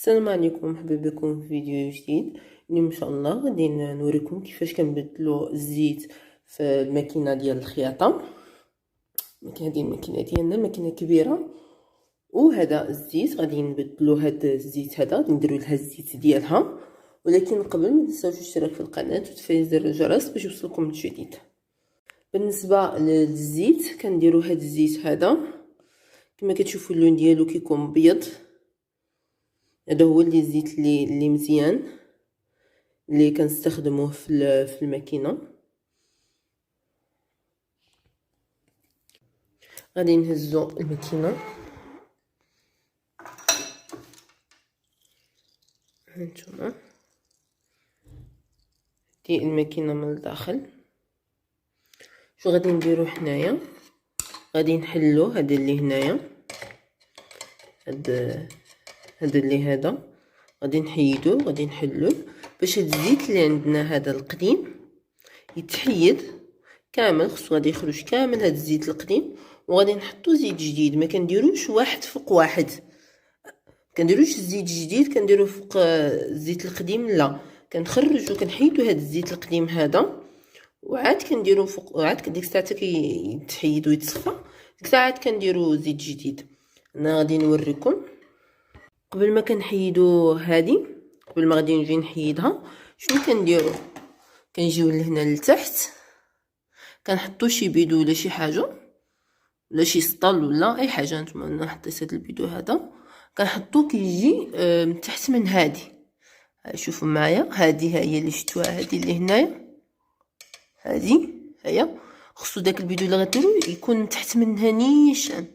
السلام عليكم، مرحبا بكم في فيديو جديد. اليوم ان شاء الله غادي نوريكم كيفاش كنبدلوا الزيت في الماكينه ديال الخياطه. هذه الماكينه ديالنا ماكينه كبيره، وهذا الزيت غادي نبدلوا هذا الزيت، هذا نديروا لها الزيت ديالها. ولكن قبل ما تنساوش الاشتراك في القناه وتفعيل زر الجرس باش يوصلكم الجديد. بالنسبه للزيت كنديروا هذا الزيت هذا كما كتشوفوا اللون ديالو كيكون ابيض. هذا هو اللي الزيت اللي مزيان اللي كنستخدموه في الماكينه. غادي نهزو الماكينه، هانتوما دي الماكينه من الداخل. شو غادي نديرو حنايا؟ غادي نحلو هذا اللي هنايا، هذا اللي هذا غادي نحيدو، غادي نحلوه باش هاد الزيت اللي عندنا هذا القديم يتحيد كامل. خصو غادي يخرج كامل هاد الزيت القديم، وغادي نحطو زيت جديد. ما كنديروش واحد فوق واحد، كنديروش الزيت الجديد كنديرو فوق الزيت القديم، لا، كنخرجو كنحيدو هاد الزيت القديم هذا وعاد كنديرو فوق، وعاد ديك الساعه كيتحيد ويتصفى، ديك الساعه عاد كنديرو زيت جديد. انا غادي نوريكم. قبل ما كنحيدو هادي، قبل ما غادي نجي نحيدها، شنو كنديرو؟ كنجيو لهنا لتحت، كنحطو شي بيدو ولا شي حاجه ولا شي سطل ولا اي حاجه. نتوما انا حطيت هاد البيدو هذا كنحطو كيجي من تحت من هادي. شوفوا معايا، هادي هي اللي شفتوها، هادي اللي هنايا، هادي هيا. خصو داك البيدو اللي غديرو يكون من تحت منها نيشان،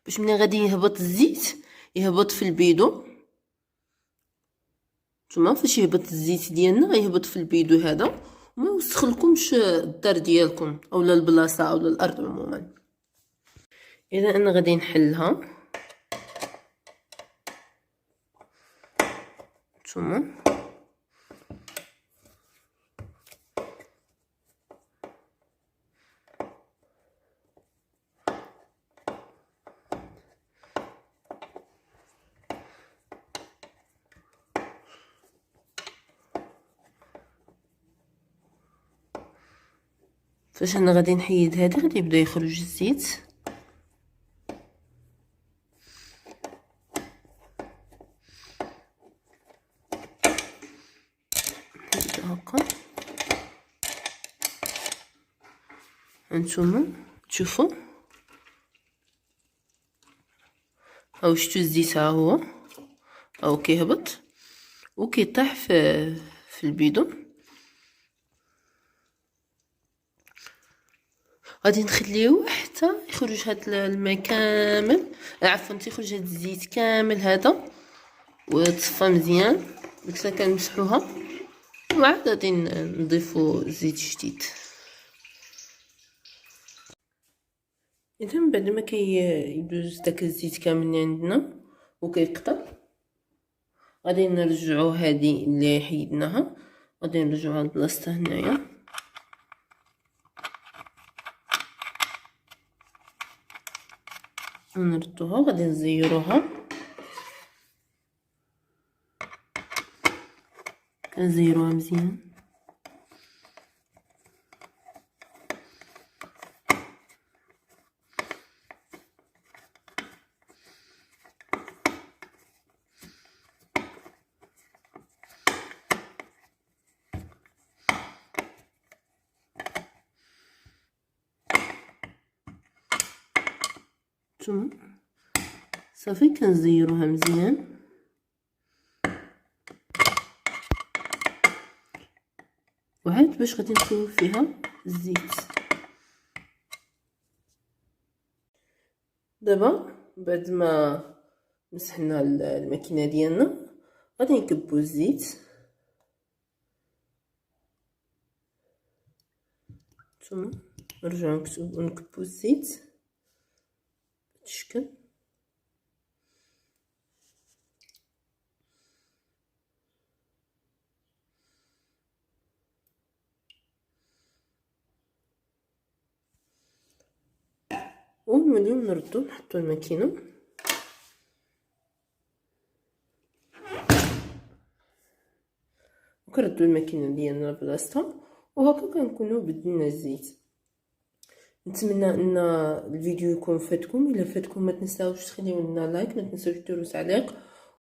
باش ملي غادي يهبط الزيت يهبط في البيدو. نتوما فاش يهبط الزيت ديالنا يهبط في البيدو هذا، وما يوسخلكمش الدار ديالكم اولا البلاصه اولا الارض عموما. اذا انا غادي نحلها. نتوما فاش انا غادي نحيد هذا غادي يبدا يخرج الزيت. هكا هانتوما تشوفوا، هاو شتو الزيت ها هو كيهبط وكيطيح في البيدو. غادي نخليوه حتى يخرج هاد الماء كامل، عفوا تيخرج هاد الزيت كامل هذا وتصفى مزيان. ديك الساعه كنمسحوها وعاد غادي نضيفو زيت جديد. اذا بعد ما كيدوز داك الزيت كامل اللي عندنا وكيقطر، غادي نرجعو هذه اللي حيدناها، غادي نرجعوها لبلاصتها هنايا. نردوها، غادي نزيروها، كنزيروها مزيان. نتوما صافي كنزيروها مزيان. وعاد باش غادي نصوب فيها الزيت. دابا بعد ما مسحنا الماكينه ديالنا غادي نكبو الزيت. نتوما نرجعو نكبو الزيت بهذا الشكل. ونوليو نردو نحطو الماكينه. وكنردو الماكينه ديالنا لبلاصتها، وهكا كنكونوا بدلنا الزيت. نتمنى ان الفيديو يكون فاتكم. الا فاتكم ما تنساوش تخليو لنا لايك، ما تنساوش ديروا تعليق،